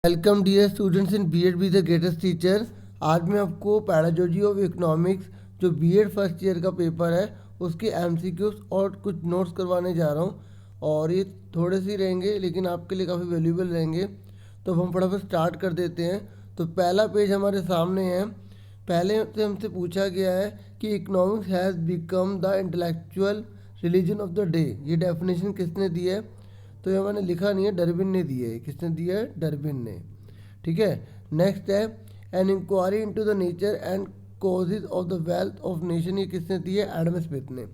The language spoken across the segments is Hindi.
Welcome dear students in BEd be the greatest teacher. आज मैं आपको पैडागोजी ऑफ इकोनॉमिक्स जो बीएड फर्स्ट ईयर का पेपर है उसके एमसीक्यूज और कुछ नोट्स करवाने जा रहा हूँ और ये थोड़े से रहेंगे लेकिन आपके लिए काफ़ी वैल्यूबल रहेंगे। तो हम फटाफट स्टार्ट कर देते हैं। तो पहला पेज हमारे सामने है। पहले से हमसे पूछा गया है कि economics has become the intellectual religion of the day. ये डेफिनेशन किसने दी है? तो ये मैंने लिखा नहीं है, डरविन ने दी है। किसने दिया है? डरविन ने। ठीक है। नेक्स्ट है an inquiry into the nature and causes of the wealth of nation. ये किसने दी है? एडम स्मिथ ने।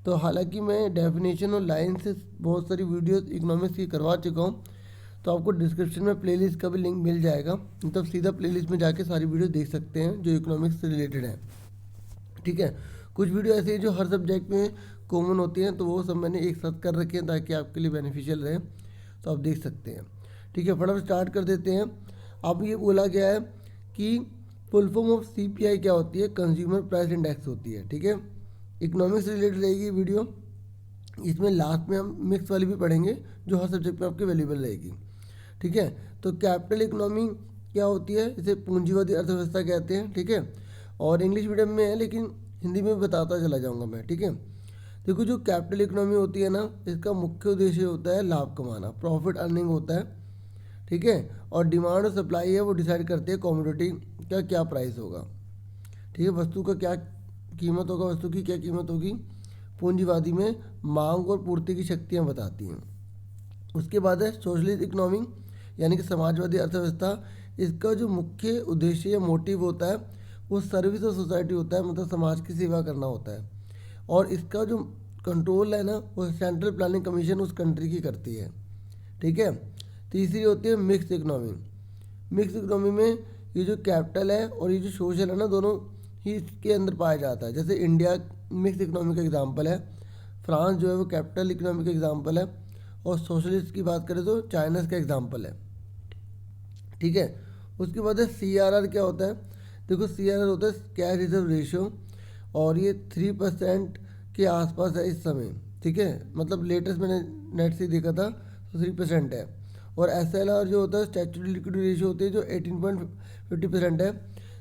तो हालांकि मैं डेफिनेशन और लाइन से बहुत सारी वीडियोस इकोनॉमिक्स की करवा चुका हूँ, तो आपको डिस्क्रिप्शन में प्लेलिस्ट का भी लिंक मिल जाएगा, मतलब सीधा प्लेलिस्ट में जाके सारी वीडियो देख सकते हैं जो इकोनॉमिक्स से रिलेटेड है। ठीक है। कुछ वीडियो ऐसी हैं जो हर सब्जेक्ट में कॉमन होती हैं, तो वो सब मैंने एक साथ कर रखे हैं ताकि आपके लिए बेनिफिशियल रहे, तो आप देख सकते हैं। ठीक है, फटाफट स्टार्ट कर देते हैं। अब ये बोला गया है कि फुल फॉर्म ऑफ सीपीआई क्या होती है? कंज्यूमर प्राइस इंडेक्स होती है। ठीक है, इकोनॉमिक्स से रिलेटेड रहेगी वीडियो। इसमें लास्ट में हम मिक्स वाली भी पढ़ेंगे जो हर सब्जेक्ट में आपके अवेलेबल रहेगी। ठीक है, तो कैपिटल इकोनॉमी क्या होती है? इसे पूंजीवादी अर्थव्यवस्था कहते हैं। ठीक है, और इंग्लिश मीडियम में है लेकिन हिंदी में बताता चला जाऊंगा मैं। ठीक है, देखो जो कैपिटल इकोनॉमी होती है ना, इसका मुख्य उद्देश्य होता है लाभ कमाना, प्रॉफिट अर्निंग होता है। ठीक है, और डिमांड और सप्लाई है वो डिसाइड करते हैं कमोडिटी का क्या प्राइस होगा। ठीक है, वस्तु का क्या कीमत होगा, वस्तु की क्या कीमत होगी। पूंजीवादी में मांग और पूर्ति की शक्तियाँ बताती हैं। उसके बाद है सोशलिस्ट इकोनॉमी यानी कि समाजवादी अर्थव्यवस्था। इसका जो मुख्य उद्देश्य या मोटिव होता है वो सर्विस ऑफ सोसाइटी होता है, मतलब समाज की सेवा करना होता है। और इसका जो कंट्रोल है ना वो सेंट्रल प्लानिंग कमीशन उस कंट्री की करती है। ठीक है, तीसरी होती है मिक्स इकोनॉमी। मिक्स इकोनॉमी में ये जो कैपिटल है और ये जो सोशल है ना, दोनों ही इसके अंदर पाया जाता है। जैसे इंडिया मिक्स इकोनॉमी का एग्जाम्पल है, फ्रांस जो है वो कैपिटल इकोनॉमी का एग्जाम्पल है, और सोशलिस्ट की बात करें तो चाइना का एग्जाम्पल है। ठीक है, उसके बाद है CRR क्या होता है? देखो CRR होता है कैश रिजर्व रेशियो, और ये 3% के आसपास है इस समय। ठीक है, मतलब लेटेस्ट मैंने नेट से देखा था तो 3% है। और SLR जो होता है स्टैट्यूटरी लिक्विडिटी रेशियो होती है जो 18.50% है।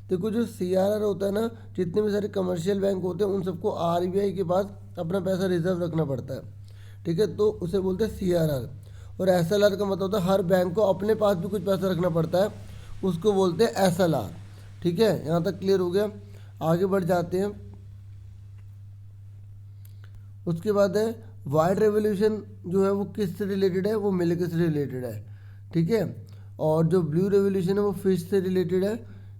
देखो जो CRR होता है ना, जितने भी सारे कमर्शियल बैंक होते हैं उन सबको RBI के पास अपना पैसा रिजर्व रखना पड़ता है। ठीक है, तो उसे बोलते हैं CRR। और SLR का मतलब होता है हर बैंक को अपने पास भी कुछ पैसा रखना पड़ता है, उसको बोलते हैं SLR। ठीक है, यहाँ तक क्लियर हो गया। आगे बढ़ जाते हैं। उसके बाद है वाइट रेवोल्यूशन जो है वो किससे रिलेटेड है? वो मिल्क से रिलेटेड है। ठीक है, और जो ब्लू रेवोल्यूशन है वो फिश से रिलेटेड है।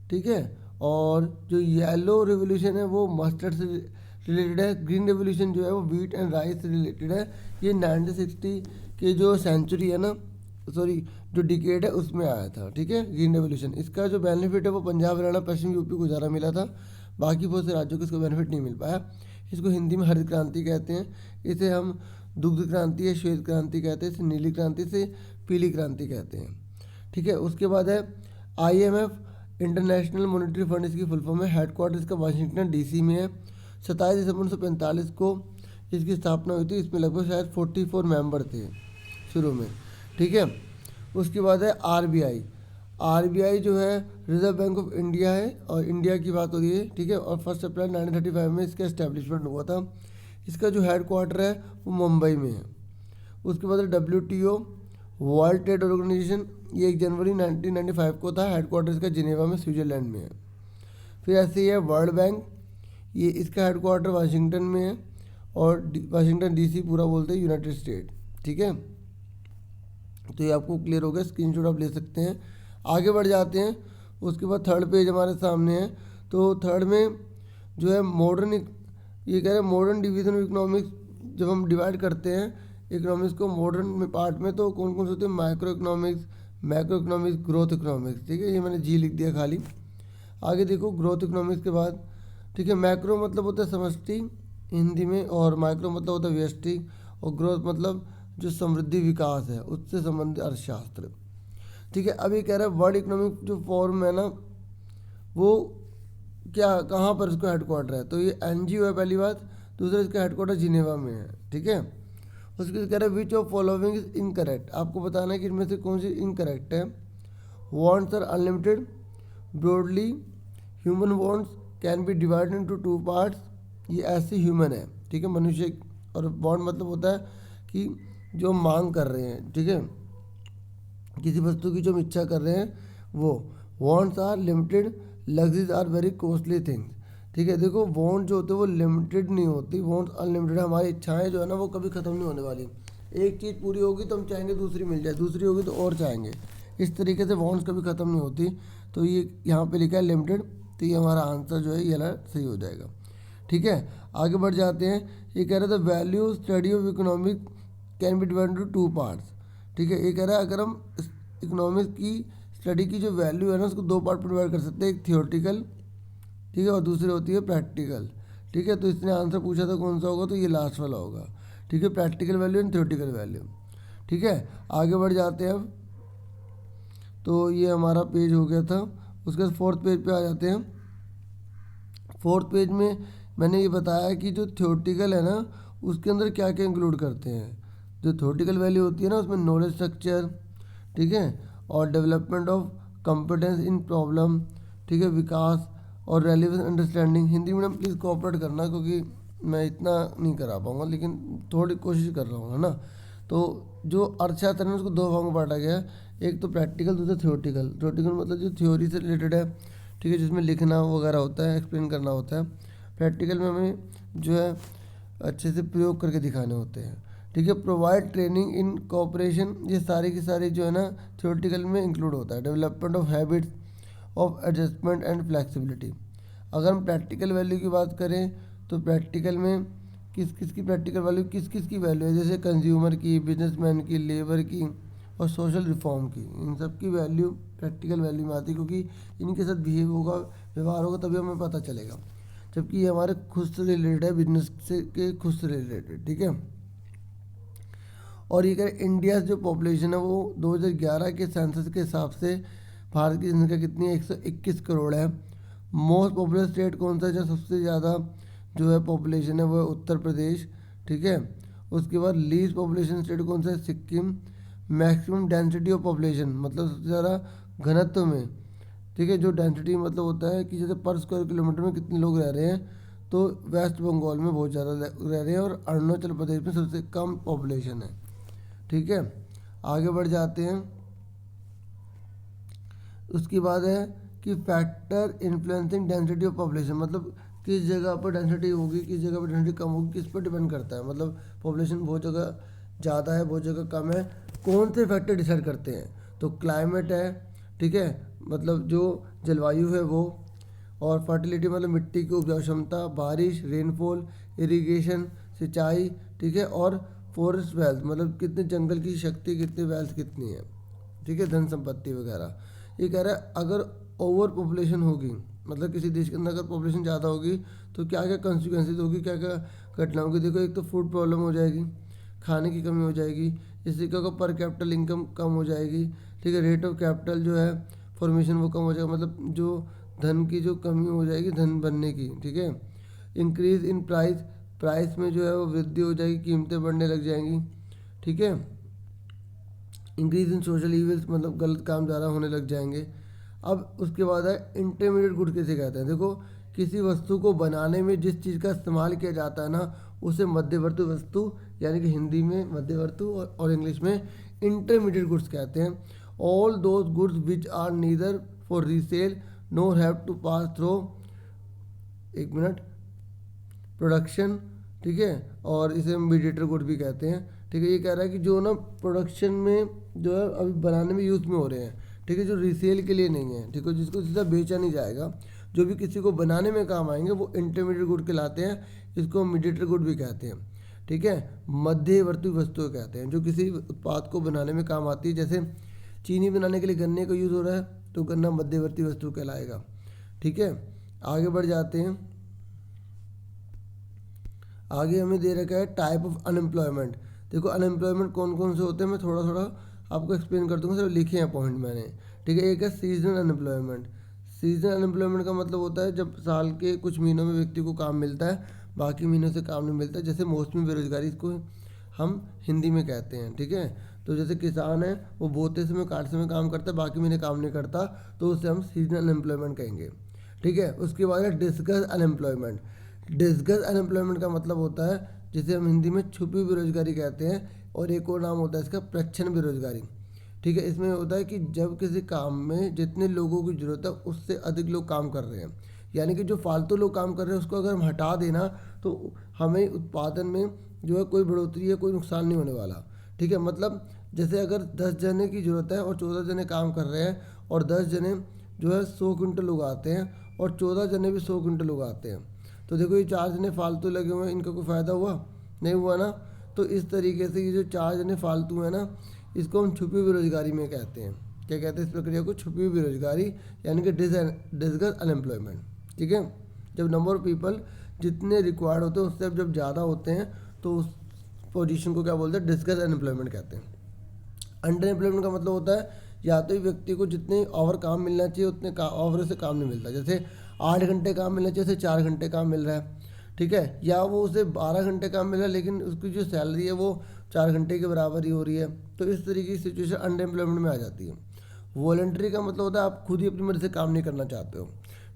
ठीक है, और जो येलो रेवोल्यूशन है वो मस्टर्ड से रिलेटेड है। ग्रीन रेवोल्यूशन जो है वो व्हीट एंड राइस से रिलेटेड है। ये 1960 के जो सेंचुरी है ना, सॉरी जो डिकेड है उसमें आया था। ठीक है, ग्रीन रेवोल्यूशन। इसका जो बेनिफिट है वो पंजाब, हरियाणा, पश्चिम यूपी को ज़्यादा मिला था, बाकी बहुत से राज्यों को इसको बेनिफिट नहीं मिल पाया। इसको हिंदी में हरित क्रांति कहते हैं। इसे हम दुग्ध क्रांति या श्वेत क्रांति कहते हैं। इसे नीली क्रांति से पीली क्रांति कहते हैं। ठीक है, उसके बाद है IMF इंटरनेशनल मॉनेटरी फंड, इसकी फुल फॉर्म है। हेडक्वार्टर इसका वाशिंगटन DC में है। 27 दिसंबर 1945 को इसकी स्थापना हुई थी। इसमें लगभग शायद 44 मेंबर थे शुरू में। ठीक है, उसके बाद है RBI जो है रिजर्व बैंक ऑफ इंडिया है, और इंडिया की बात हो रही है। ठीक है, और 1 अप्रैल 1935 में इसका एस्टेब्लिशमेंट हुआ था। इसका जो हेडक्वार्टर है वो मुंबई में है। उसके बाद WTO वर्ल्ड ट्रेड ऑर्गेनाइजेशन, ये 1 जनवरी 1995 को था। हेडक्वार्टर इसका जिनेवा में स्विट्जरलैंड में है। फिर ऐसे ही है वर्ल्ड बैंक, ये इसका हेडक्वार्टर वाशिंगटन में है, और वाशिंगटन DC पूरा बोलते हैं यूनाइटेड स्टेट। ठीक है, तो ये आपको क्लियर हो गया, स्क्रीनशॉट आप ले सकते हैं। आगे बढ़ जाते हैं। उसके बाद थर्ड पेज हमारे सामने है। तो थर्ड में जो है मॉडर्न, ये कह रहे हैं मॉडर्न डिवीजन ऑफ इकोनॉमिक्स। जब हम डिवाइड करते हैं इकोनॉमिक्स को मॉडर्न में पार्ट में, तो कौन कौन से होते हैं? Micro economics, macro economics, growth economics. ठीक है, ये मैंने जी लिख दिया खाली। आगे देखो ग्रोथ इकोनॉमिक्स के बाद, ठीक है, मैक्रो मतलब होता है समष्टि हिंदी में, और माइक्रो मतलब होता है व्यष्टि, और ग्रोथ मतलब जो समृद्धि विकास है उससे संबंधित अर्थशास्त्र। ठीक है, अभी कह रहा है वर्ल्ड इकोनॉमिक जो फॉर्म है ना वो क्या, कहाँ पर इसका हेडक्वार्टर है? तो ये NGO है पहली बात। दूसरा इसका हेडक्वार्टर जिनेवा में है। ठीक है, उसके कह रहा है which of following is incorrect. आपको बताना है कि इनमें से कौन सी इनकरेक्ट है। Wants are unlimited. Broadly human wants can be divided into two parts. ये ऐसे ह्यूमन है, ठीक है, मनुष्य। और वॉन्ट मतलब होता है कि जो मांग कर रहे हैं, ठीक है, किसी वस्तु की जो हम इच्छा कर रहे हैं वो। Wants are limited, luxuries are very costly things. ठीक है, देखो वॉन्ट जो होते हैं वो लिमिटेड नहीं होती, वॉन्ट्स अनलिमिटेड है। हमारी इच्छाएं जो है ना वो कभी ख़त्म नहीं होने वाली। एक चीज़ पूरी होगी तो हम चाहेंगे दूसरी मिल जाए, दूसरी होगी तो और चाहेंगे। इस तरीके से वॉन्ट्स कभी ख़त्म नहीं होती। तो ये यहाँ पे लिखा है लिमिटेड, तो ये हमारा आंसर जो है ये वाला सही हो जाएगा। ठीक है, आगे बढ़ जाते हैं। ये कह रहे the value study of economic can be divided into two parts. ठीक है, ये कह रहा है अगर हम इकोनॉमिक्स की स्टडी की जो वैल्यू है ना उसको दो पार्ट में डिवाइड कर सकते हैं, एक थियोरटिकल, ठीक है, और दूसरी होती है प्रैक्टिकल। ठीक है, तो इसने आंसर पूछा था कौन सा होगा, तो ये लास्ट वाला होगा। ठीक है, practical value and theoretical value. ठीक है, आगे बढ़ जाते हैं अब। तो ये हमारा पेज हो गया था। उसके बाद फोर्थ पेज पे आ जाते हैं। फोर्थ पेज में मैंने ये बताया कि जो थियोरटिकल है ना उसके अंदर क्या क्या इंक्लूड करते हैं। जो थियोरटिकल वैल्यू होती है ना उसमें नॉलेज स्ट्रक्चर, ठीक है, और development of competence in problem, ठीक है, विकास और relevance understanding. Hindi medium please cooperate करना, क्योंकि मैं इतना नहीं करा पाऊँगा, लेकिन थोड़ी कोशिश कर रहा हूँ, है ना। तो जो अर्थशास्त्र है उसको दो भागों में बांटा गया है, एक तो प्रैक्टिकल, दूसरा थियोरटिकल। थियोरटिकल मतलब जो थ्योरी से रिलेटेड है, ठीक है, जिसमें लिखना वगैरह होता है, एक्सप्लेन करना होता है। प्रैक्टिकल में हमें जो है अच्छे से प्रयोग करके दिखाने होते हैं। ठीक है, प्रोवाइड ट्रेनिंग इन कोऑपरेशन, ये सारी की सारी जो है ना थियोरटिकल में इंक्लूड होता है। Development of habits of adjustment and flexibility. अगर हम प्रैक्टिकल वैल्यू की बात करें तो प्रैक्टिकल में किस किस की प्रैक्टिकल वैल्यू, किस किस की वैल्यू है, जैसे कंज्यूमर की, बिजनेसमैन की, लेबर की और सोशल रिफॉर्म की। इन सब की वैल्यू प्रैक्टिकल वैल्यू में आती है, क्योंकि इनके साथ बिहेव होगा, व्यवहार होगा, तभी हमें पता चलेगा। जबकि ये हमारे खुद से रिलेटेड है, बिजनेस से के खुद से रिलेटेड। ठीक है, और ये कह इंडिया जो पॉपुलेशन है वो 2011 के सेंसस के हिसाब से भारत की जनसंख्या कितनी है, 121 करोड़ है। मोस्ट पॉपुलर स्टेट कौन सा है, जहाँ सबसे ज़्यादा जो है पॉपुलेशन है वो है उत्तर प्रदेश। ठीक है, उसके बाद लीस्ट पॉपुलेशन स्टेट कौन सा है, Sikkim. Maximum density of population मतलब सबसे ज़्यादा घनत्व में, ठीक है, जो डेंसिटी मतलब होता है कि जैसे पर स्क्वायर किलोमीटर में कितने लोग रह रहे हैं, तो वेस्ट बंगाल में बहुत ज़्यादा रह रहे हैं और अरुणाचल प्रदेश में सबसे कम पॉपुलेशन है। ठीक है, आगे बढ़ जाते हैं। उसके बाद है कि factor influencing density of population, मतलब किस जगह पर डेंसिटी होगी, किस जगह पर डेंसिटी कम होगी, किस पर डिपेंड करता है। मतलब पॉपुलेशन बहुत जगह ज़्यादा है, बहुत जगह कम है, कौन से फैक्टर डिसाइड करते हैं। तो क्लाइमेट है, ठीक है, मतलब जो जलवायु है वो, और फर्टिलिटी मतलब मिट्टी की उपजाऊ क्षमता, बारिश, रेनफॉल, इरिगेशन, सिंचाई, ठीक है, और फॉरेस्ट वेल्थ मतलब कितने जंगल की शक्ति, कितनी वेल्थ कितनी है, ठीक है, धन संपत्ति वगैरह। ये कह रहा है अगर ओवर पॉपुलेशन होगी, मतलब किसी देश के अंदर अगर पॉपुलेशन ज़्यादा होगी तो क्या क्या कॉन्सिक्वेंसेज होगी, क्या क्या घटना होगी। देखो, एक तो फूड प्रॉब्लम हो जाएगी, खाने की कमी हो जाएगी, इससे क्या होगा, पर कैपिटल इनकम कम हो जाएगी। ठीक है, रेट ऑफ कैपिटल जो है फॉर्मेशन वो कम हो जाएगा, मतलब जो धन की जो कमी हो जाएगी धन बनने की। ठीक है, इंक्रीज इन प्राइस, प्राइस में जो है वो वृद्धि हो जाएगी, कीमतें बढ़ने लग जाएंगी। ठीक है, इंक्रीज इन सोशल इविल्स मतलब गलत काम ज़्यादा होने लग जाएंगे। अब उसके बाद है इंटरमीडिएट गुड किसे कहते हैं। देखो, किसी वस्तु को बनाने में जिस चीज़ का इस्तेमाल किया जाता है ना उसे मध्यवर्ती वस्तु, यानी कि हिंदी में मध्यवर्ती और इंग्लिश में इंटरमीडिएट गुड्स कहते हैं। All those goods which are neither for resale nor have to pass through, एक मिनट, प्रोडक्शन। ठीक है, और इसे हम मीडिएटर गुड भी कहते हैं। ठीक है, ये कह रहा है कि जो ना प्रोडक्शन में जो है अभी बनाने में यूज़ में हो रहे हैं, ठीक है, जो रीसेल के लिए नहीं है, ठीक है, जिसको सीधा बेचा नहीं जाएगा, जो भी किसी को बनाने में काम आएंगे वो इंटरमीडिएट गुड कहलाते हैं। इसको मीडिएटर गुड भी कहते हैं। ठीक है, मध्यवर्ती वस्तुएं कहते हैं जो किसी उत्पाद को बनाने में काम आती है। जैसे चीनी बनाने के लिए गन्ने का यूज़ हो रहा है तो गन्ना मध्यवर्ती वस्तु कहलाएगा। ठीक है, आगे बढ़ जाते हैं। आगे हमें दे रखा है टाइप ऑफ अनएम्प्लॉयमेंट। देखो, अनएम्प्लॉयमेंट कौन कौन से होते हैं मैं थोड़ा थोड़ा आपको एक्सप्लेन कर दूंगा, सिर्फ लिखे हैं पॉइंट मैंने। ठीक है, एक है सीजनल अनएम्प्लॉयमेंट। सीजनल अनएम्प्लॉयमेंट का मतलब होता है जब साल के कुछ महीनों में व्यक्ति को काम मिलता है, बाकी महीनों से काम नहीं मिलता, जैसे मौसमी बेरोजगारी इसको हम हिंदी में कहते हैं। ठीक है, तो जैसे किसान है वो बोते समय काटते समय काम करता है, बाकी महीने काम नहीं करता, तो उसे हम सीजनल अनएम्प्लॉयमेंट कहेंगे। ठीक है, उसके बाद है डिस्कस अनएम्प्लॉयमेंट। डिस्कस अनएम्प्लॉयमेंट का मतलब होता है जिसे हम हिंदी में छुपी बेरोजगारी कहते हैं, और एक और नाम होता है इसका प्रच्छन्न बेरोजगारी। ठीक है, इसमें होता है कि जब किसी काम में जितने लोगों की ज़रूरत है उससे अधिक लोग काम कर रहे हैं, यानी कि जो फालतू लोग काम कर रहे हैं उसको अगर हम हटा देना तो हमें उत्पादन में जो है कोई बढ़ोतरी या कोई नुकसान नहीं होने वाला। ठीक है, मतलब जैसे अगर 10 जने की ज़रूरत है और 14 जने काम कर रहे हैं, और 10 जने जो है 100 क्विंटल उगाते हैं और 14 जने भी 100 क्विंटल उगाते हैं, तो देखो ये 4 जने फालतू लगे हुए हैं, इनका कोई फ़ायदा हुआ नहीं हुआ ना। तो इस तरीके से ये जो 4 जने फालतू है ना, इसको हम छुपी बेरोजगारी में कहते हैं। क्या कहते हैं इस प्रक्रिया को? छुपी बेरोजगारी, यानी कि डिस्कस अनएम्प्लॉयमेंट। ठीक है, जब नंबर ऑफ पीपल जितने रिक्वायर्ड होते हैं उससे जब ज़्यादा होते हैं तो उस पोजीशन को क्या बोलते हैं? डिस्कस अनएम्प्लॉयमेंट कहते हैं। अंडर एम्प्लॉयमेंट का मतलब होता है या तो व्यक्ति को जितने ओवर काम मिलना चाहिए उतने ओवर से काम नहीं मिलता, जैसे 8 घंटे काम मिलना चाहिए उसे 4 घंटे काम मिल रहा है। ठीक है, या वो उसे 12 घंटे काम मिल रहा है लेकिन उसकी जो सैलरी है वो 4 घंटे के बराबर ही हो रही है, तो इस तरीके की सिचुएशन अंडर एम्प्लॉयमेंट में आ जाती है। वॉलंटरी का मतलब होता है आप खुद ही अपनी मर्जी से काम नहीं करना चाहते हो।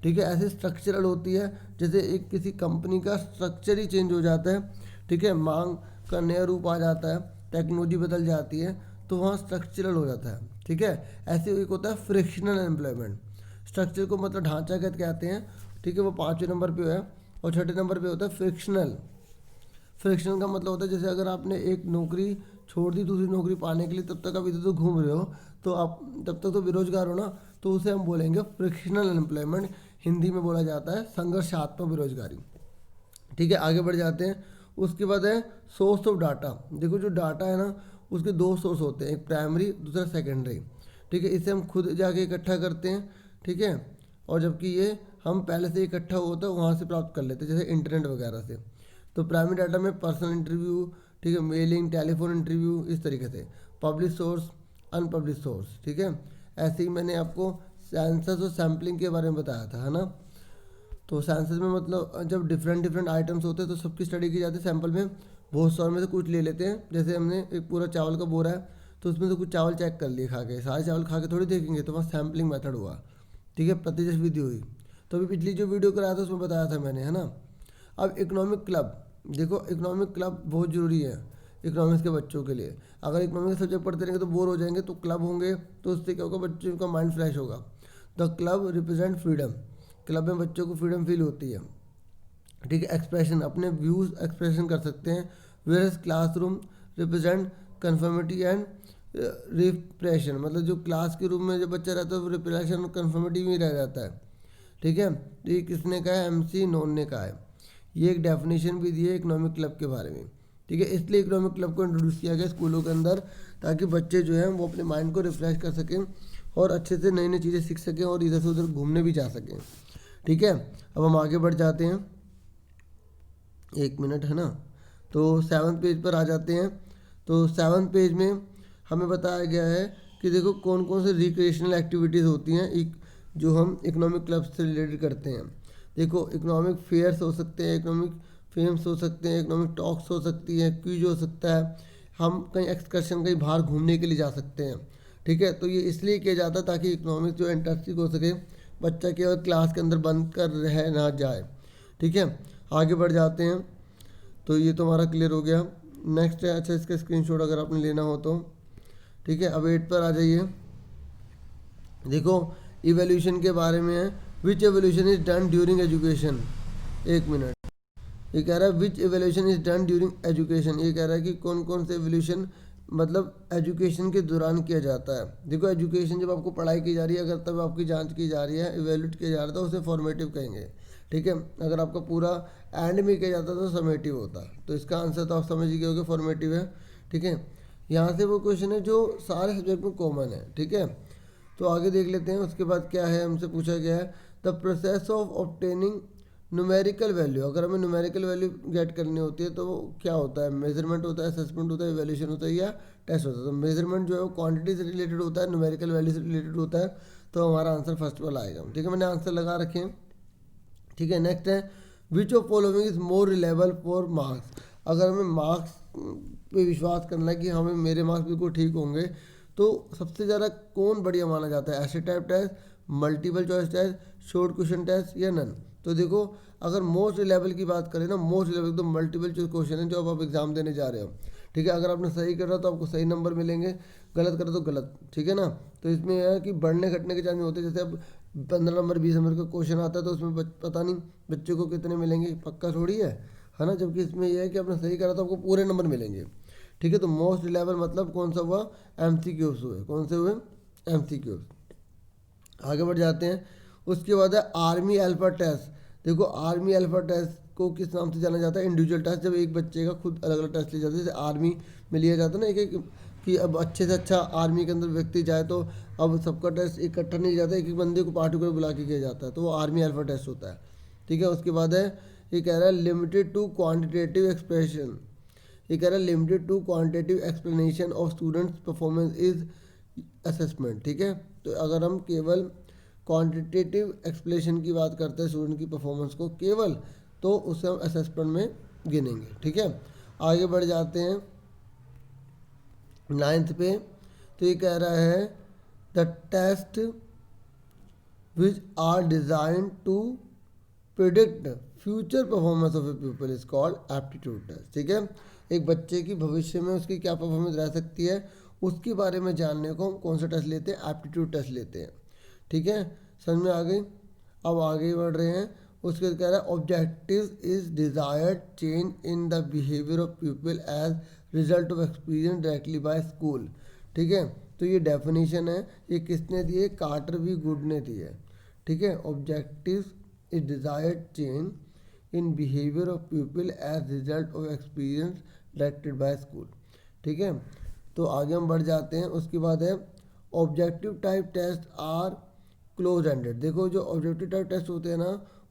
ठीक है, ऐसे स्ट्रक्चरल होती है, जैसे एक किसी कंपनी का स्ट्रक्चर ही चेंज हो जाता है। ठीक है, मांग का नया रूप आ जाता है, टेक्नोलॉजी बदल जाती है, तो वहाँ स्ट्रक्चरल हो जाता है। ठीक है, ऐसे एक होता है फ्रिक्शनल एम्प्लॉयमेंट। स्ट्रक्चर को मतलब ढांचागत कहते हैं। ठीक है, वो 5वें नंबर पे है, और 6ठे नंबर पे होता है फ्रिक्शनल। फ्रिक्शनल का मतलब होता है जैसे अगर आपने एक नौकरी छोड़ दी दूसरी नौकरी पाने के लिए, तब तक आप इधर तो घूम रहे हो, तो आप तब तक तो बेरोजगार हो ना, तो उसे हम बोलेंगे फ्रिक्शनल अनएम्प्लॉयमेंट। हिंदी में बोला जाता है संघर्षात्मक बेरोजगारी। ठीक है, आगे बढ़ जाते हैं। उसके बाद है सोर्स ऑफ डाटा। देखो जो डाटा है ना उसके 2 सोर्स होते हैं, एक प्राइमरी दूसरा सेकेंडरी। ठीक है, इसे हम खुद जाके इकट्ठा करते हैं। ठीक है, और जबकि ये हम पहले से इकट्ठा होता है वहाँ से प्राप्त कर लेते हैं, जैसे इंटरनेट वगैरह से। तो प्राइमरी डाटा में पर्सनल इंटरव्यू, ठीक है, मेलिंग, टेलीफोन इंटरव्यू, इस तरीके से। Public source, unpublic source. ठीक है, ऐसे ही मैंने आपको सेंसस और सैम्पलिंग के बारे में बताया था, है ना। तो सेंसस में मतलब जब डिफरेंट आइटम्स होते हैं तो सबकी स्टडी की जाती है। सैंपल में बहुत सारे में से कुछ ले लेते हैं, जैसे हमने एक पूरा चावल का बोरा है तो उसमें से कुछ चावल चेक कर लिए खा के, सारे चावल खा के थोड़ी देखेंगे, तो वहाँ सैम्पलिंग मेथड हुआ। ठीक है, प्रतिशत विधि हुई। तो अभी पिछली जो वीडियो कराया था उसमें बताया था मैंने, है ना। अब इकोनॉमिक क्लब, देखो इकोनॉमिक क्लब बहुत ज़रूरी है इकोनॉमिक्स के बच्चों के लिए। अगर इकोनॉमिक्स सब्जेक्ट पढ़ते रहेंगे तो बोर हो जाएंगे, तो क्लब होंगे तो उससे क्या होगा, बच्चों का माइंड फ्रेश होगा। The club represent freedom, club में बच्चों को फ्रीडम फील होती है। ठीक है, एक्सप्रेशन, अपने व्यूज़ एक्सप्रेशन कर सकते हैं। Where classroom represent conformity and repression, मतलब जो क्लास के रूम में जो बच्चा रहता है वो रिप्रेशन और कन्फर्मिटी में रह जाता है। ठीक है, तो ये किसने कहा है? MC नॉन ने कहा है। ये एक डेफिनेशन भी दी है इकोनॉमिक क्लब के बारे में। ठीक है, इसलिए इकोनॉमिक क्लब को इंट्रोड्यूस किया गया स्कूलों के अंदर, ताकि बच्चे जो हैं वो अपने माइंड को रिफ्रेश कर सकें और अच्छे से नई नई चीज़ें सीख सकें और इधर से उधर घूमने भी जा सकें। ठीक है, अब हम आगे बढ़ जाते हैं, 1 मिनट, है ना। तो 7वें पेज पर आ जाते हैं। तो 7वें पेज में हमें बताया गया है कि देखो कौन कौन से रिक्रिएशनल एक्टिविटीज़ होती हैं जो हम इकोनॉमिक क्लब से रिलेटेड करते हैं। देखो इकोनॉमिक फेयर्स हो सकते हैं, इकोनॉमिक फेम्स हो सकते हैं, इकोनॉमिक टॉक्स हो सकती है, क्विज हो सकता है, हम कहीं एक्सकर्शन कहीं बाहर घूमने के लिए जा सकते हैं। ठीक है, तो ये इसलिए किया जाता है ताकि इकोनॉमिक्स जो इंटरेस्टिंग हो सके, बच्चा केवल क्लास के अंदर बंद कर रह ना जाए। ठीक है, आगे बढ़ जाते हैं। तो ये तो हमारा क्लियर हो गया। नेक्स्ट है, अच्छा इसका स्क्रीनशॉट अगर आपने लेना हो तो। ठीक है, अब 8 पर आ जाइए। देखो इवोल्यूशन के बारे में है। Which evolution is done during education. 1 minute, ये कह रहा है which evolution is done during education. ये कह रहा है कि कौन कौन से एवोल्यूशन मतलब एजुकेशन के दौरान किया जाता है। देखो एजुकेशन जब आपको पढ़ाई की जा रही है, अगर तब आपकी जांच की जा रही है, इवेल्यूट किया जा रहा था, उसे फॉर्मेटिव कहेंगे। ठीक है, अगर आपका पूरा एंड में किया जाता तो समेटिव होता। तो इसका आंसर तो आप समझ ही गए होगे, फॉर्मेटिव है। ठीक है, यहाँ से वो क्वेश्चन है जो सारे सब्जेक्ट में कॉमन है। ठीक है, तो आगे देख लेते हैं। उसके बाद क्या है, हमसे पूछा गया है the process of obtaining numerical value. अगर हमें न्यूमेरिकल वैल्यू गेट करनी होती है तो वो क्या होता है? मेजरमेंट होता है, असेसमेंट होता है, इवैल्यूएशन होता है, या टेस्ट होता है। तो मेजरमेंट जो है वो क्वांटिटी से रिलेटेड होता है, न्यूमेरिकल वैल्यू से रिलेटेड होता है, तो हमारा आंसर फर्स्ट वाला आएगा। ठीक है, मैंने आंसर लगा रखे हैं। ठीक है, नेक्स्ट है which of following is more reliable for marks. अगर हमें मार्क्स पे विश्वास करना है कि हमें मेरे मार्क्स बिल्कुल ठीक होंगे, तो सबसे ज़्यादा कौन बढ़िया माना जाता है, ऐसे type test, multiple choice test, short question test या नन। तो देखो अगर मोस्ट रिलायबल की बात करें ना, मोस्ट रिलायबल तो मल्टीपल चॉइस क्वेश्चन है जो अब आप एग्जाम देने जा रहे हो। ठीक है, अगर आपने सही करा तो आपको सही नंबर मिलेंगे, गलत करा तो गलत। ठीक है ना, तो इसमें यह है कि बढ़ने घटने के चांस होते हैं। जैसे अब 15 नंबर 20 नंबर का क्वेश्चन आता है तो उसमें पता नहीं बच्चों को कितने मिलेंगे, पक्का थोड़ी है ना। जबकि इसमें यह है कि आपने सही करा तो आपको पूरे नंबर मिलेंगे। ठीक है, तो मोस्ट रिलायबल मतलब कौन सा हुआ, MCQs हुए। कौन से हुए, MCQs। आगे बढ़ जाते हैं। उसके बाद है आर्मी अल्फा टेस्ट। देखो आर्मी अल्फा टेस्ट को किस नाम से जाना जाता है, इंडिविजुअल टेस्ट। जब एक बच्चे का खुद अलग अलग टेस्ट लिया जाता है, जैसे आर्मी में लिया जाता है ना एक एक, कि अब अच्छे से अच्छा आर्मी के अंदर व्यक्ति जाए तो अब सबका टेस्ट इकट्ठा नहीं जाता, एक एक बंदे को पार्टिकुलर बुला के किया जाता है, तो वो आर्मी अल्फा टेस्ट होता है। ठीक है, उसके बाद है ये कह रहा है लिमिटेड टू क्वान्टिटेटिव एक्सप्रेशन। ये कह रहा है limited to quantitative explanation of students performance is assessment. ठीक है, तो अगर हम केवल क्वांटिटेटिव एक्सप्लेनेशन की बात करते हैं स्टूडेंट की परफॉर्मेंस को केवल, तो उसे हम असेसमेंट में गिनेंगे। ठीक है, आगे बढ़ जाते हैं 9th पे। तो ये कह रहा है the test which are design to predict future performance of a people is called aptitude test. ठीक है, एक बच्चे की भविष्य में उसकी क्या परफॉर्मेंस रह सकती है उसके बारे में जानने को हम कौन सा टेस्ट लेते हैं, एप्टीट्यूड टेस्ट लेते हैं। ठीक है, समझ में आ गई। अब आगे बढ़ रहे हैं। उसके बाद कह रहा है objective is desired change in the behaviour of people as result of experience directly by school. ठीक है, तो ये डेफिनेशन है, ये किसने दी है, कार्टर वी गुड ने दी है। ठीक है, objective is desired change in behaviour of people as result of experience directed by school. ठीक है, तो आगे हम बढ़ जाते हैं। उसके बाद है objective type test are close ended. देखो जो ऑब्जेक्टिव टाइप टेस्ट होते हैं ना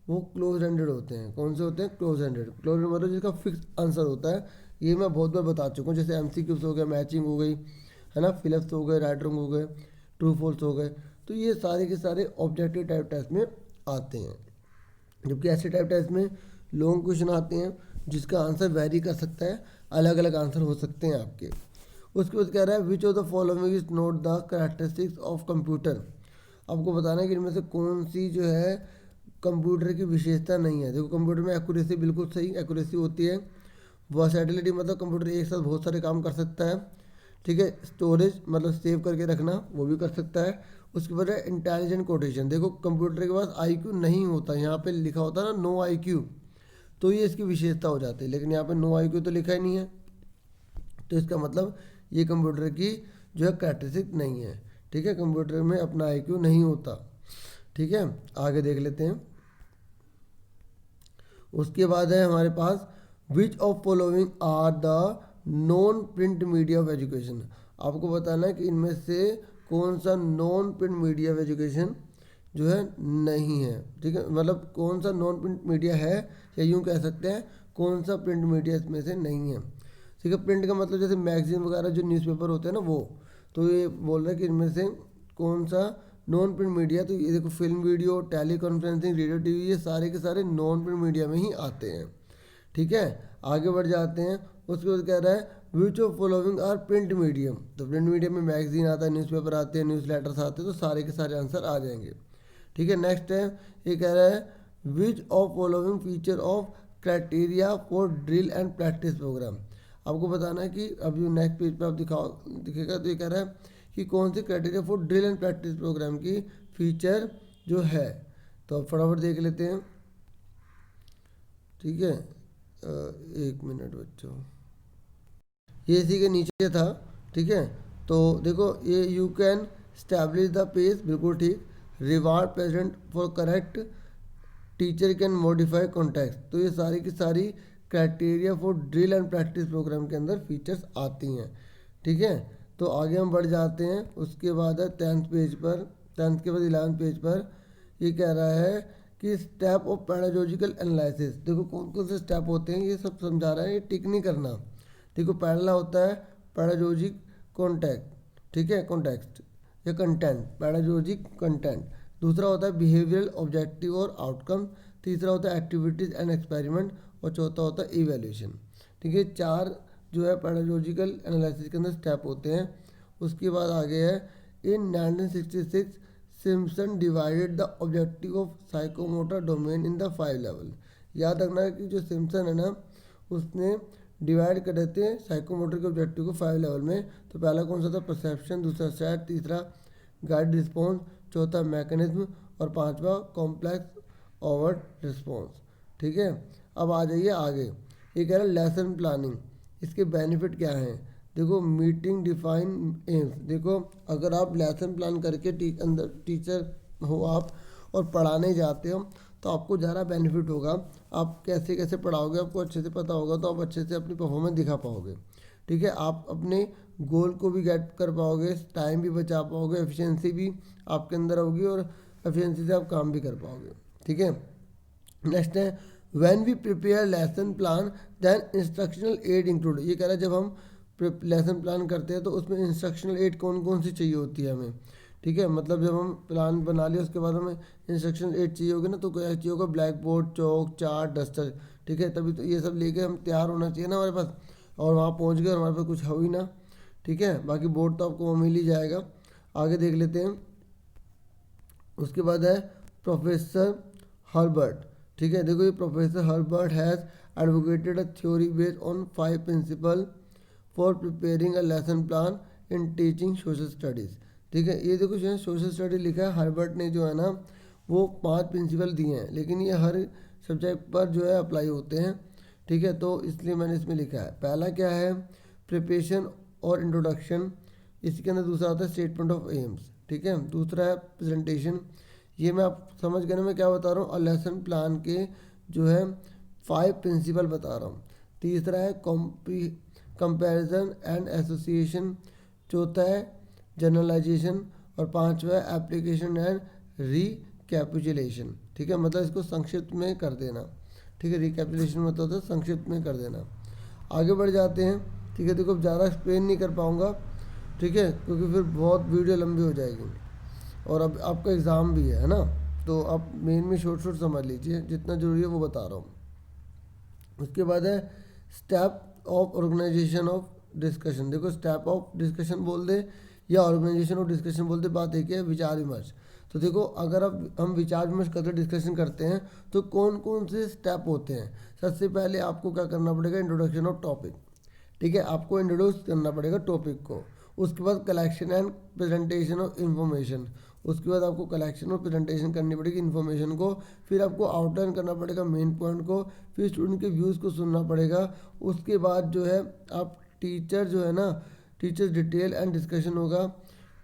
वो क्लोज एंडेड होते हैं। कौन से होते हैं, क्लोज एंडेड। क्लोज एंडेड मतलब जिसका फिक्स आंसर होता है। ये मैं बहुत बार बता चुका हूँ, जैसे MCQs हो गए, मैचिंग हो गई है ना, फिलिप्स हो गए, राइट रॉन्ग हो गए, ट्रू फॉल्स हो गए, तो ये सारे के सारे ऑब्जेक्टिव टाइप टेस्ट में आते हैं। जबकि ऐसे टाइप टेस्ट में लॉन्ग क्वेश्चन आते हैं जिसका आंसर वेरी कर सकता है, अलग अलग आंसर हो सकते हैं आपके। उसके बाद कह रहा है which of the following is note the characteristics of computer. आपको बताना है कि इनमें से कौन सी जो है कंप्यूटर की विशेषता नहीं है। देखो कंप्यूटर में एक्यूरेसी बिल्कुल सही एक्यूरेसी होती है। वर्सेटिलिटी मतलब कंप्यूटर एक साथ बहुत सारे काम कर सकता है। ठीक है, स्टोरेज मतलब सेव करके रखना वो भी कर सकता है। उसके बाद है इंटेलिजेंट कोटेशन। देखो कंप्यूटर के पास IQ नहीं होता, यहाँ पे लिखा होता है ना नो IQ, तो ये इसकी विशेषता हो जाती है, लेकिन यहाँ पे नो IQ तो लिखा ही नहीं है, तो इसका मतलब ये कंप्यूटर की जो है कैरेक्टरिस्टिक नहीं है। ठीक है, कंप्यूटर में अपना IQ नहीं होता। ठीक है, आगे देख लेते हैं। उसके बाद है हमारे पास which of following are the non print media of education. आपको बताना है कि इनमें से कौन सा non print media of education जो है नहीं है। ठीक है, मतलब कौन सा नॉन प्रिंट मीडिया है, या यूँ कह सकते हैं कौन सा प्रिंट मीडिया इसमें से नहीं है। ठीक है, प्रिंट का मतलब जैसे मैगजीन वगैरह जो न्यूज़पेपर होते हैं ना वो, तो ये बोल रहा है कि इनमें से कौन सा नॉन प्रिंट मीडिया। तो ये देखो film, video, teleconferencing, radio, TV, ये सारे के सारे नॉन प्रिंट मीडिया में ही आते हैं। ठीक है, आगे बढ़ जाते हैं। उसके बाद कह रहा है which of following are print medium. तो प्रिंट मीडियम में मैगजीन आता है, न्यूज़पेपर आते हैं, न्यूज़ लेटर्स आते हैं, तो सारे के सारे आंसर आ जाएंगे। ठीक है, नेक्स्ट है ये कह रहा है which of following feature of criteria for drill and practice program. आपको बताना है कि अभी नेक्स्ट पेज पे आप दिखेगा, तो ये कह रहा है कि कौन से criteria for drill and practice program की फीचर जो है। तो अब फटाफट देख लेते हैं। ठीक है, एक मिनट बच्चों, ये इसी के नीचे था। ठीक है, तो देखो ये you can establish the pace, बिल्कुल ठीक। Reward present for correct, teacher can modify context, तो ये सारी की सारी criteria for drill and practice program के अंदर फीचर्स आती हैं। ठीक है, तो आगे हम बढ़ जाते हैं। उसके बाद है 10th पेज पर, 10th के बाद 11th पेज पर ये कह रहा है कि स्टेप ऑफ पैरालॉजिकल एनालिसिस। देखो कौन कौन से स्टेप होते हैं ये सब समझा रहा है, ये टिक नहीं करना। देखो पहला होता है पैरालॉजिक कॉन्टेक्ट, ठीक है, कॉन्टेक्स्ट या कंटेंट, पैरालॉजिक कंटेंट। दूसरा होता है बिहेवियरल, ऑब्जेक्टिव और आउटकम। तीसरा होता है एक्टिविटीज़ एंड एक्सपेरिमेंट, और चौथा होता है इवैल्यूएशन। ठीक है, 4 जो है पैडागोजिकल एनालिसिस के अंदर स्टेप होते हैं। उसके बाद आगे है इन 1966 Simpson divided the objective of psychomotor domain in the 5 level. याद रखना है कि जो सिम्पसन है ना, उसने डिवाइड कर देते हैं साइकोमोटर के ऑब्जेक्टिव को 5 लेवल में। तो पहला कौन सा था? परसेप्शन, दूसरा सेट, तीसरा गाइड रिस्पॉन्स, चौथा मैकेनिज्म और पांचवा कॉम्प्लेक्स ओवर्ट रिस्पॉन्स। ठीक है, अब आ जाइए आगे। ये कह रहा है लेसन प्लानिंग, इसके बेनिफिट क्या हैं? देखो मीटिंग डिफाइन एम्स। देखो अगर आप लेसन प्लान करके अंदर टीचर हो आप और पढ़ाने जाते हो तो आपको ज़्यादा बेनिफिट होगा। आप कैसे कैसे पढ़ाओगे आपको अच्छे से पता होगा, तो आप अच्छे से अपनी परफॉर्मेंस दिखा पाओगे। ठीक है, आप अपने गोल को भी गेट कर पाओगे, टाइम भी बचा पाओगे, एफिशिएंसी भी आपके अंदर होगी और एफिशिएंसी से आप काम भी कर पाओगे। ठीक है, नेक्स्ट है when we prepare lesson plan then instructional aid include. ये कह रहा है जब हम लेसन प्लान करते हैं तो उसमें इंस्ट्रक्शनल एड कौन कौन सी चाहिए होती है हमें। ठीक है, मतलब जब हम प्लान बना लिया उसके बाद हमें इंस्ट्रक्शनल एड चाहिए होगी ना, तो क्या चाहिए होगा? ब्लैक बोर्ड, चौक, चार्ट, डस्टर। ठीक है, तभी तो ये सब लेके हम तैयार होना चाहिए ना हमारे पास, और वहाँ पहुँच गए और हमारे पास कुछ हो ही ना। ठीक है, बाकी बोर्ड तो आपको मिल ही जाएगा। आगे देख लेते हैं। उसके बाद है प्रोफेसर हर्बर्ट। ठीक है, देखो ये professor Herbart has advocated a theory based on 5 principle for preparing a lesson plan in teaching social studies. ठीक है, ये देखो जो है सोशल स्टडी लिखा है हर्बर्ट ने, जो है ना वो 5 प्रिंसिपल दिए हैं, लेकिन ये हर सब्जेक्ट पर जो है अप्लाई होते हैं। ठीक है, तो इसलिए मैंने इसमें लिखा है। पहला क्या है? प्रिपरेशन और इंट्रोडक्शन। इसके अंदर दूसरा आता है स्टेटमेंट ऑफ एम्स। ठीक है, दूसरा है प्रेजेंटेशन। ये मैं आप समझ गए ना मैं क्या बता रहा हूँ, और लेसन प्लान के जो है 5 प्रिंसिपल बता रहा हूँ। तीसरा है कंपैरिजन एंड एसोसिएशन। चौथा है जनरलाइजेशन और पांचवा है एप्लीकेशन एंड रिकैपिचुलेशन। ठीक है, मतलब इसको संक्षिप्त में कर देना। ठीक है, रिकैपिचुलेशन मतलब होता है संक्षिप्त में कर देना। आगे बढ़ जाते हैं। ठीक है, देखो ज़्यादा एक्सप्लेन नहीं कर पाऊँगा, ठीक है, क्योंकि फिर बहुत वीडियो लंबी हो जाएगी और अब आपका एग्ज़ाम भी है ना, तो आप मेन में शॉर्ट शॉर्ट समझ लीजिए, जितना ज़रूरी है वो बता रहा हूँ। उसके बाद है step of organization of discussion. देखो स्टेप ऑफ डिस्कशन बोल दे या ऑर्गेनाइजेशन ऑफ डिस्कशन बोल दे, बात एक है, विचार विमर्श। तो देखो अगर अब हम विचार विमर्श करते डिस्कशन करते हैं तो कौन कौन से स्टेप होते हैं? सबसे पहले आपको क्या करना पड़ेगा? Introduction of topic. ठीक है, आपको इंट्रोड्यूस करना पड़ेगा टॉपिक को। उसके बाद collection and presentation of information. उसके बाद आपको कलेक्शन और प्रेजेंटेशन करनी पड़ेगी इन्फॉर्मेशन को। फिर आपको आउटलाइन करना पड़ेगा मेन पॉइंट को। फिर स्टूडेंट के व्यूज़ को सुनना पड़ेगा। उसके बाद जो है आप टीचर जो है ना, टीचर डिटेल एंड डिस्कशन होगा।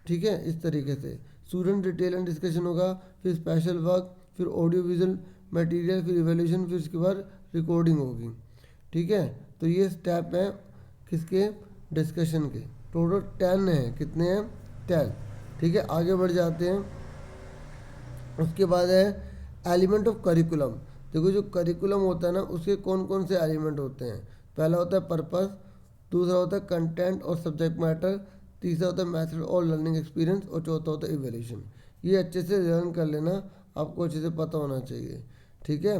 ठीक है, इस तरीके से स्टूडेंट डिटेल एंड डिस्कशन होगा। फिर स्पेशल वर्क, फिर ऑडियो विजुअल मटेरियल, फिर इवैल्यूएशन, फिर उसके बाद रिकॉर्डिंग होगी। ठीक है, तो ये स्टेप हैं किसके? डिस्कशन के। टोटल 10 हैं। कितने हैं? 10। ठीक है, आगे बढ़ जाते हैं। उसके बाद है एलिमेंट ऑफ करिकुलम। देखो जो करिकुलम होता है ना, उसके कौन कौन से एलिमेंट होते हैं? पहला होता है पर्पस, दूसरा होता है कंटेंट और सब्जेक्ट मैटर, तीसरा होता है मेथड और लर्निंग एक्सपीरियंस, और चौथा होता है इवैल्यूएशन। ये अच्छे से लर्न कर लेना, आपको अच्छे से पता होना चाहिए। ठीक है,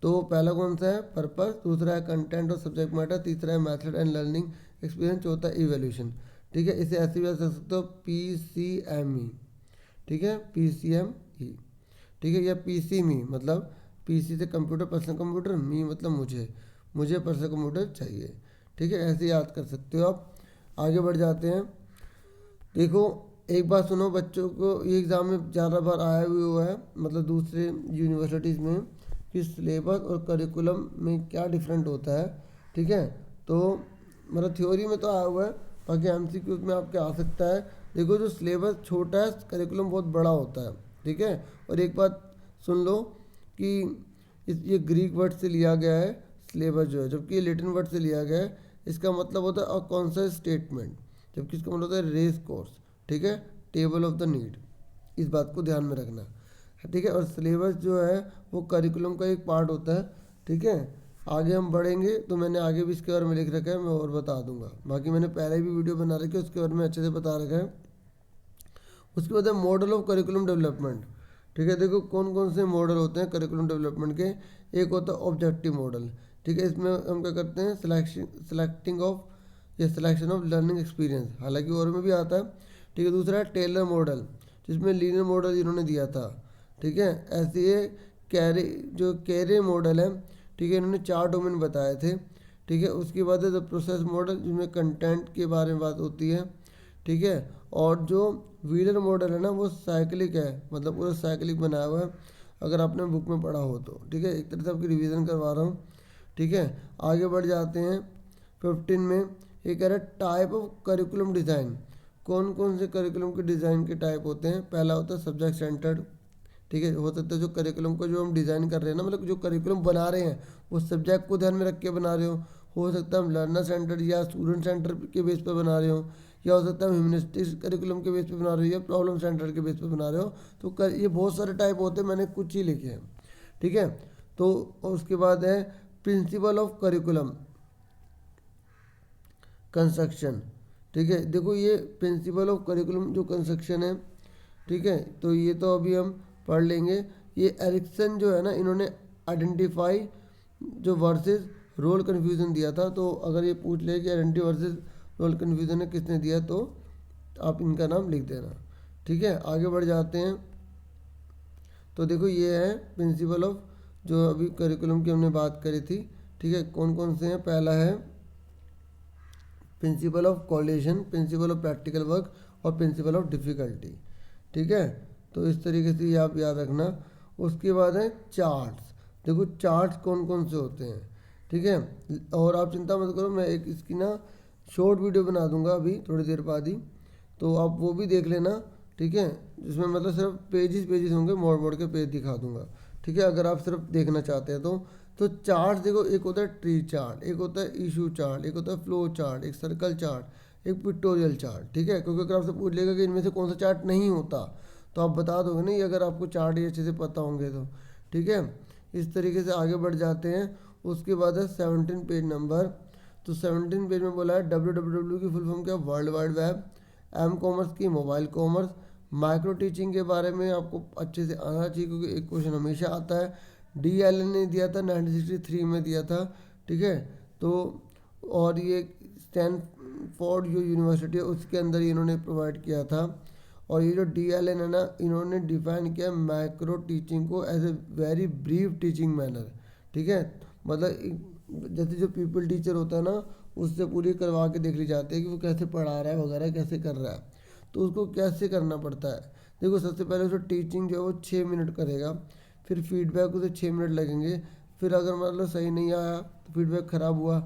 तो पहला कौन सा है? पर्पस, दूसरा है कंटेंट और सब्जेक्ट मैटर, तीसरा है मेथड एंड लर्निंग एक्सपीरियंस, चौथा इवैल्यूएशन। ठीक है, इसे ऐसे भी कर सकते हो PCME। ठीक है, PCME। ठीक है, या PCME मतलब PC से कंप्यूटर, पर्सनल कंप्यूटर, मी मतलब मुझे पर्सनल कंप्यूटर चाहिए। ठीक है, ऐसे याद कर सकते हो आप। आगे बढ़ जाते हैं। देखो एक बात सुनो, बच्चों को ये एग्ज़ाम में ज़्यादा बार आया भी हुआ है, मतलब दूसरे यूनिवर्सिटीज़ में, कि सिलेबस और करिकुलम में क्या डिफरेंट होता है। ठीक है, तो मतलब थ्योरी में तो आया हुआ है, बाकी MCQ में आपके आ सकता है। देखो जो सिलेबस छोटा है, करिकुलम बहुत बड़ा होता है। ठीक है, और एक बात सुन लो कि ये ग्रीक वर्ड से लिया गया है सिलेबस जो है, जबकि ये लैटिन वर्ड से लिया गया है। इसका मतलब होता है अ कॉन्शियस स्टेटमेंट, जबकि इसका मतलब होता है रेस कोर्स। ठीक है, टेबल ऑफ द नीड, इस बात को ध्यान में रखना। ठीक है, और सिलेबस जो है वो करिकुलम का एक पार्ट होता है। ठीक है, आगे हम बढ़ेंगे तो मैंने आगे भी इसके बारे में लिख रखा है, मैं और बता दूंगा। बाकी मैंने पहले भी वीडियो बना रखी है, उसके बारे में अच्छे से बता रखा है। उसके बाद है मॉडल ऑफ करिकुलम डेवलपमेंट। ठीक है, देखो कौन कौन से मॉडल होते हैं करिकुलम डेवलपमेंट के। एक होता है ऑब्जेक्टिव मॉडल। ठीक है, इसमें हम क्या करते हैं? सिलेक्टिंग ऑफ या सिलेक्शन ऑफ लर्निंग एक्सपीरियंस, हालांकि और में भी आता है। ठीक है, दूसरा है टेलर मॉडल, जिसमें लीनियर मॉडल इन्होंने दिया था। ठीक है, ऐसे ये कैरे मॉडल है। ठीक है, इन्होंने 4 डोमेन बताए थे। ठीक है, उसके बाद है द प्रोसेस मॉडल, जिसमें कंटेंट के बारे में बात होती है। ठीक है, और जो व्हीलर मॉडल है ना वो साइक्लिक है, मतलब पूरा साइक्लिक बनाया हुआ है, अगर आपने बुक में पढ़ा हो तो। ठीक है, एक तरह से आपकी रिवीजन करवा रहा हूँ। ठीक है, आगे बढ़ जाते हैं 15 में। ये कह रहा है टाइप ऑफ करिकुलम डिज़ाइन, कौन कौन से करिकुलम के डिज़ाइन के टाइप होते हैं। पहला होता है सब्जेक्ट सेंटर्ड। ठीक है, हो सकता है जो करिकुलम को जो हम डिज़ाइन कर रहे हैं ना, मतलब जो करिकुलम बना रहे हैं वो सब्जेक्ट को ध्यान में रख के बना रहे हो सकता है हम लर्नर सेंटर या स्टूडेंट सेंटर के बेस पर बना रहे हो, या हो सकता है हम ह्यूमनिस्टिक्स करिकुलम के बेस पे बना रहे हो या प्रॉब्लम सेंटर के बेस पे बना रहे हो। तो ये बहुत सारे टाइप होते हैं, मैंने कुछ ही लिखे हैं। ठीक है, तो उसके बाद है प्रिंसिपल ऑफ करिकुलम कंस्ट्रक्शन। ठीक है, देखो ये प्रिंसिपल ऑफ करिकुलम जो कंस्ट्रक्शन है, ठीक है, तो ये तो अभी हम पढ़ लेंगे। ये एरिक्सन जो है ना, इन्होंने आइडेंटिफाई जो वर्सेस रोल कन्फ्यूज़न दिया था। तो अगर ये पूछ ले कि आइडेंटिटी वर्सेस रोल कन्फ्यूज़न है किसने दिया, तो आप इनका नाम लिख देना। ठीक है, आगे बढ़ जाते हैं। तो देखो ये है प्रिंसिपल ऑफ जो अभी करिकुलम की हमने बात करी थी। ठीक है, कौन कौन से हैं। पहला है principle of coalition, principle of practical work और प्रिंसिपल ऑफ डिफ़िकल्टी। ठीक है, तो इस तरीके से ये आप याद रखना। उसके बाद है चार्ट्स। देखो चार्ट्स कौन कौन से होते हैं। ठीक है, और आप चिंता मत करो, मैं एक इसकी ना शॉर्ट वीडियो बना दूंगा अभी थोड़ी देर बाद ही, तो आप वो भी देख लेना। ठीक है, जिसमें मतलब सिर्फ पेजेस होंगे, मोड़ मोड़ के पेज दिखा दूंगा। ठीक है, अगर आप सिर्फ देखना चाहते हैं तो चार्ट देखो, एक होता है ट्री चार्ट, एक होता है इशू चार्ट, एक होता है फ्लो चार्ट, एक सर्कल चार्ट, एक पिक्टोरियल चार्ट। ठीक है, क्योंकि अगर आपसे पूछ लेगा कि इनमें से कौन सा चार्ट नहीं होता तो आप बता दोगे नहीं, अगर आपको चार्ट ही अच्छे से पता होंगे तो। ठीक है, इस तरीके से आगे बढ़ जाते हैं। उसके बाद है 17 पेज नंबर। तो 17 पेज में बोला है WWW की फुल फॉर्म क्या, world wide web. M commerce की मोबाइल कॉमर्स। माइक्रो टीचिंग के बारे में आपको अच्छे से आना चाहिए, क्योंकि एक क्वेश्चन हमेशा आता है। DLN ने दिया था 1963 में दिया था। ठीक है, तो और ये स्टैनफोर्ड जो यूनिवर्सिटी है उसके अंदर ही इन्होंने प्रोवाइड किया था। और ये जो DLN है ना, इन्होंने डिफाइन किया माइक्रो टीचिंग को as a very brief teaching manner. ठीक है, मतलब जैसे जो पीपल टीचर होता है ना, उससे पूरी करवा के देख ली जाती है कि वो कैसे पढ़ा रहा है वगैरह, कैसे कर रहा है, तो उसको कैसे करना पड़ता है। देखो सबसे पहले उसको टीचिंग जो है वो 6 मिनट करेगा, फिर फीडबैक उसे 6 मिनट लगेंगे, फिर अगर मतलब सही नहीं आया तो फीडबैक ख़राब हुआ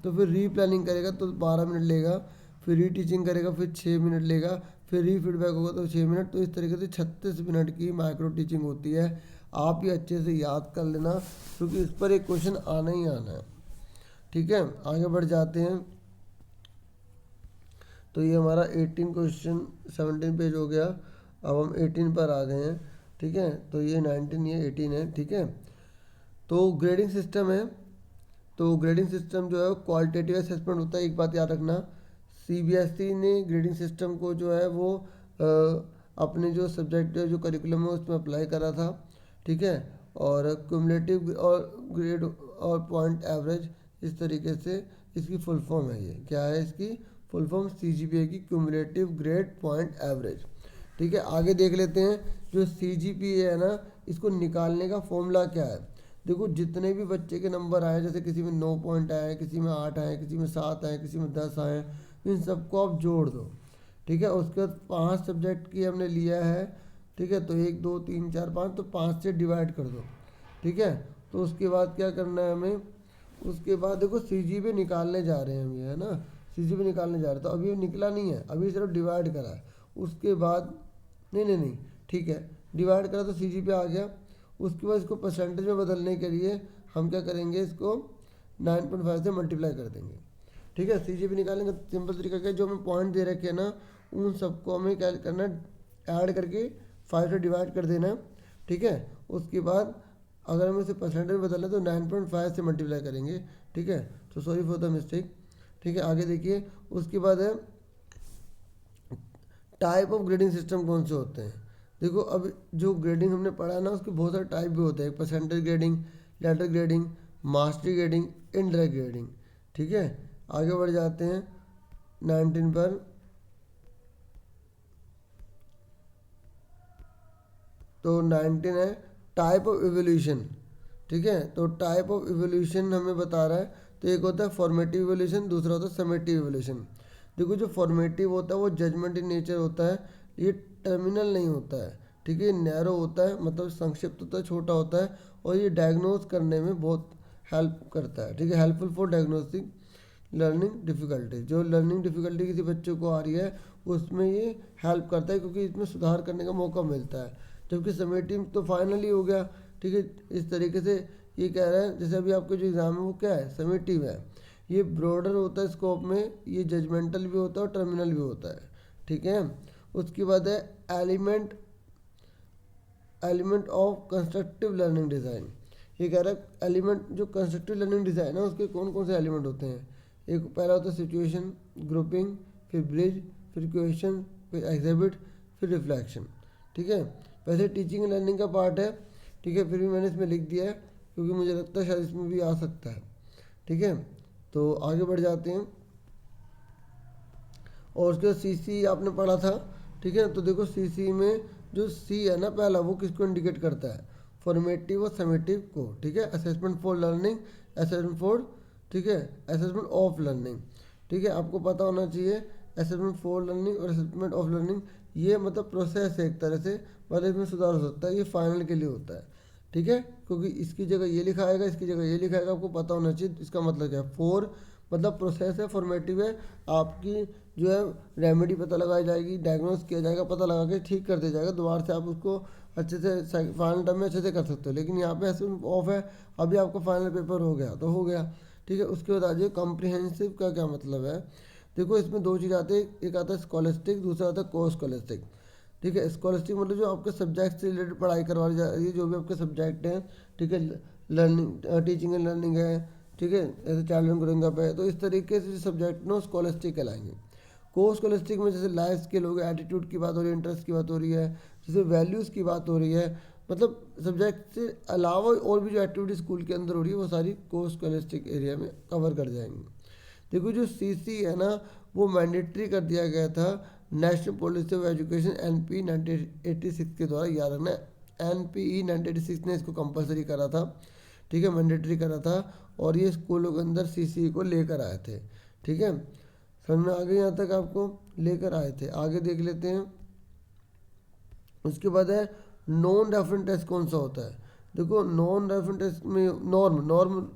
तो फिर रीप्लानिंग करेगा तो 12 मिनट लेगा, फिर री टीचिंग करेगा फिर 6 मिनट लेगा, फिर री फीडबैक होगा तो 6 मिनट। तो इस तरीके से 36 मिनट की माइक्रो टीचिंग होती है। आप ये अच्छे से याद कर लेना, क्योंकि इस पर एक क्वेश्चन आना ही आना है। ठीक है, आगे बढ़ जाते हैं। तो ये हमारा 18 क्वेश्चन 17 पेज हो गया। अब हम 18 पर आ गए हैं। ठीक है, तो ये 19 ये 18 है। ठीक है, तो ग्रेडिंग सिस्टम है। तो ग्रेडिंग सिस्टम जो है क्वालिटेटिव असेसमेंट होता है। एक बात याद रखना, CBSE ने ग्रेडिंग सिस्टम को जो है वो अपने जो सब्जेक्ट जो करिकुलम है उसमें अप्लाई करा था। ठीक है, और क्यूमुलेटिव और ग्रेड और पॉइंट एवरेज, इस तरीके से इसकी फुल फॉर्म है। ये क्या है इसकी फुल फॉर्म, CGPA की क्यूमुलेटिव ग्रेड पॉइंट एवरेज। ठीक है, आगे देख लेते हैं। जो CGPA है ना, इसको निकालने का फॉर्मूला क्या है। देखो जितने भी बच्चे के नंबर आए, जैसे किसी में 9 पॉइंट आए, किसी में 8 आए, किसी में 7 आए, किसी में 10 आए, इन सबको आप जोड़ दो। ठीक है, उसके बाद 5 सब्जेक्ट की हमने लिया है। ठीक है, तो 1 2 3 4 5, तो 5 से डिवाइड कर दो। ठीक है, तो उसके बाद क्या करना है हमें, उसके बाद देखो CGPA निकालने जा रहे हैं हम, ये है ना CGPA निकालने जा रहे हैं। तो अभी निकला नहीं है, अभी सिर्फ डिवाइड करा है। उसके बाद नहीं, ठीक है, डिवाइड करा तो CGPA आ गया। उसके बाद इसको परसेंटेज में बदलने के लिए हम क्या करेंगे, इसको 9.5 से मल्टीप्लाई कर देंगे। ठीक है, CGPA निकालने का सिंपल तरीका क्या है, जो हमें पॉइंट दे रखे हैं ना उन सबको हमें क्या करना है, ऐड करके 5 से डिवाइड कर देना है। ठीक है, उसके बाद अगर हमें इसे परसेंटेज में बदलना है तो 9.5 से मल्टीप्लाई करेंगे। ठीक है, तो सॉरी फॉर द मिस्टेक। ठीक है, आगे देखिए। उसके बाद है टाइप ऑफ ग्रेडिंग सिस्टम कौन से होते हैं। देखो अब जो ग्रेडिंग हमने पढ़ा ना उसके बहुत सारे टाइप भी होते हैं, percentage grading, letter grading, mastery grading, indirect grading. ठीक है, आगे बढ़ जाते हैं। 19 पर। तो 19 है टाइप ऑफ इवोल्यूशन। ठीक है, तो टाइप ऑफ इवोल्यूशन हमें बता रहा है। तो एक होता है फॉर्मेटिव इवोल्यूशन, दूसरा होता है समेटिव इवोल्यूशन। देखो जो फॉर्मेटिव होता है वो जजमेंट इन नेचर होता है, ये टर्मिनल नहीं होता है। ठीक है, नैरो होता है, मतलब संक्षिप्त होता है, छोटा होता है, और ये डायग्नोज करने में बहुत हेल्प करता है। ठीक है, helpful for diagnostic learning difficulty. जो लर्निंग डिफ़िकल्टी किसी बच्चे को आ रही है उसमें ये हेल्प करता है, क्योंकि इसमें सुधार करने का मौका मिलता है। जबकि समेटिव तो फाइनली हो गया। ठीक है, इस तरीके से ये कह रहा है, जैसे अभी आपका जो एग्ज़ाम है वो क्या है, समेटिव है। ये ब्रॉडर होता है स्कोप में, ये जजमेंटल भी होता है और टर्मिनल भी होता है। ठीक है, उसके बाद है element element of constructive learning design. ये कह रहा है एलिमेंट जो कंस्ट्रक्टिव लर्निंग डिज़ाइन है उसके कौन कौन से एलिमेंट होते हैं। एक पहला होता है सिचुएशन, ग्रुपिंग, फिर ब्रिज, फिर क्वेश्चन, फिर एग्जिबिट, फिर रिफ्लेक्शन। ठीक है, वैसे टीचिंग एंड लर्निंग का पार्ट है। ठीक है, फिर भी मैंने इसमें लिख दिया है क्योंकि मुझे लगता है शायद इसमें भी आ सकता है। ठीक है, तो आगे बढ़ जाते हैं। और उसके बाद सी आपने पढ़ा था। ठीक है, तो देखो सी में जो सी है ना पहला, वो किसको इंडिकेट करता है, फॉर्मेटिव और समेटिव को। ठीक है, assessment for learning, assessment for, ठीक है, असेसमेंट ऑफ लर्निंग। ठीक है, आपको पता होना चाहिए असेसमेंट फॉर लर्निंग और असेसमेंट ऑफ लर्निंग, ये मतलब प्रोसेस है एक तरह से, मतलब इसमें सुधार हो सकता है, ये फाइनल के लिए होता है। ठीक है, क्योंकि इसकी जगह ये लिखा आएगा, इसकी जगह ये लिखा आएगा, आपको पता होना चाहिए इसका मतलब क्या है। फोर मतलब प्रोसेस है, फॉर्मेटिव है, आपकी जो है रेमेडी पता लगाई जाएगी, डायग्नोस किया जाएगा, पता लगा के ठीक कर दिया जाएगा, दोबारा से आप उसको अच्छे से फाइनल टर्म में अच्छे से कर सकते हो। लेकिन यहाँ पे ऐसे ऑफ है, अभी आपका फाइनल पेपर हो गया तो हो गया। ठीक है, उसके बाद आ जाइए कॉम्प्रिहेंसिव का क्या मतलब है। देखो इसमें दो चीज़ आती है, एक आता है स्कॉलस्टिक, दूसरा आता है को स्कॉलस्टिक। ठीक है, स्कॉलस्टिक मतलब जो आपके सब्जेक्ट से रिलेटेड पढ़ाई करवाई जा रही है, जो भी आपके सब्जेक्ट हैं। ठीक है, लर्निंग, टीचिंग एंड लर्निंग है। ठीक है, जैसे चाइल्ड एंड ग्रोइंग अप है, तो इस तरीके से सब्जेक्ट नो स्कॉलस्टिक कहलाएंगे। को स्कॉलस्टिक में जैसे लाइफ स्किल हो गया, एटीट्यूड की बात हो रही है, इंटरेस्ट की बात हो रही है, जैसे वैल्यूज़ की बात हो रही है, मतलब सब्जेक्ट से अलावा और भी जो एक्टिविटी स्कूल के अंदर हो रही है वो सारी को स्कॉलस्टिक एरिया में कवर कर जाएंगे। देखो जो सी है ना, वो मैंडेटरी कर दिया गया था national policy of education NP 1986 के द्वारा, याद रखना NPE 1986 ने इसको कंपलसरी करा था। ठीक है, मैंडेटरी करा था, और ये स्कूलों के अंदर सी को लेकर आए थे। ठीक है, समझ में आ गई, यहाँ तक आपको लेकर आए थे। आगे देख लेते हैं। उसके बाद है नॉन रेफरेंस टेस्ट कौन सा होता है। देखो नॉन रेफरेंस टेस्ट में नॉर्म नॉर्म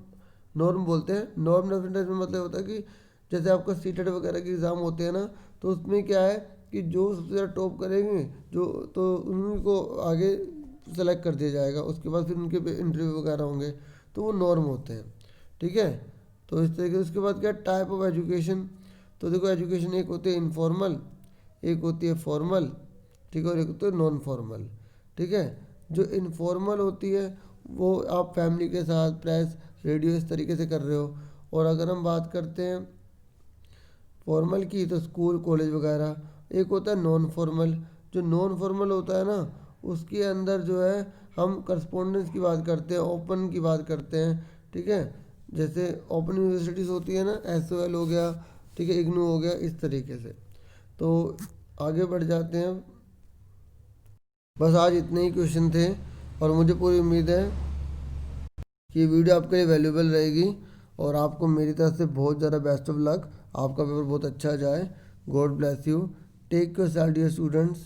नॉर्म बोलते हैं। नॉर्म रेफरेंस टेस्ट में मतलब होता है कि जैसे आपका सीटेट वगैरह के एग्ज़ाम होते हैं ना, तो उसमें क्या है कि जो सबसे ज़्यादा टॉप करेंगे जो, तो उन्हीं को आगे सेलेक्ट कर दिया जाएगा, उसके बाद फिर उनके इंटरव्यू वगैरह होंगे, तो वो नॉर्म होते हैं। ठीक है, तो इस तरीके से। उसके बाद क्या टाइप ऑफ एजुकेशन। तो देखो एजुकेशन एक होती है इनफॉर्मल, एक होती है फॉर्मल, ठीक है, और एक होती है नॉन फॉर्मल। ठीक है, जो इनफॉर्मल होती है वो आप फैमिली के साथ प्रेस रेडियो इस तरीके से कर रहे हो। और अगर हम बात करते हैं फॉर्मल की, तो स्कूल कॉलेज वगैरह। एक होता है नॉन फॉर्मल। जो नॉन फॉर्मल होता है ना, उसके अंदर जो है हम करस्पॉन्डेंस की बात करते हैं, ओपन की बात करते हैं। ठीक है, जैसे ओपन यूनिवर्सिटीज़ होती है ना, SOL हो गया, ठीक है, इग्नू हो गया, इस तरीके से। तो आगे बढ़ जाते हैं। बस आज इतने ही क्वेश्चन थे, और मुझे पूरी उम्मीद है कि ये वीडियो आपके लिए वैल्यूबल रहेगी, और आपको मेरी तरफ से बहुत ज़्यादा बेस्ट ऑफ लक। आपका पेपर बहुत अच्छा जाए। God bless you. Take yourself dear students.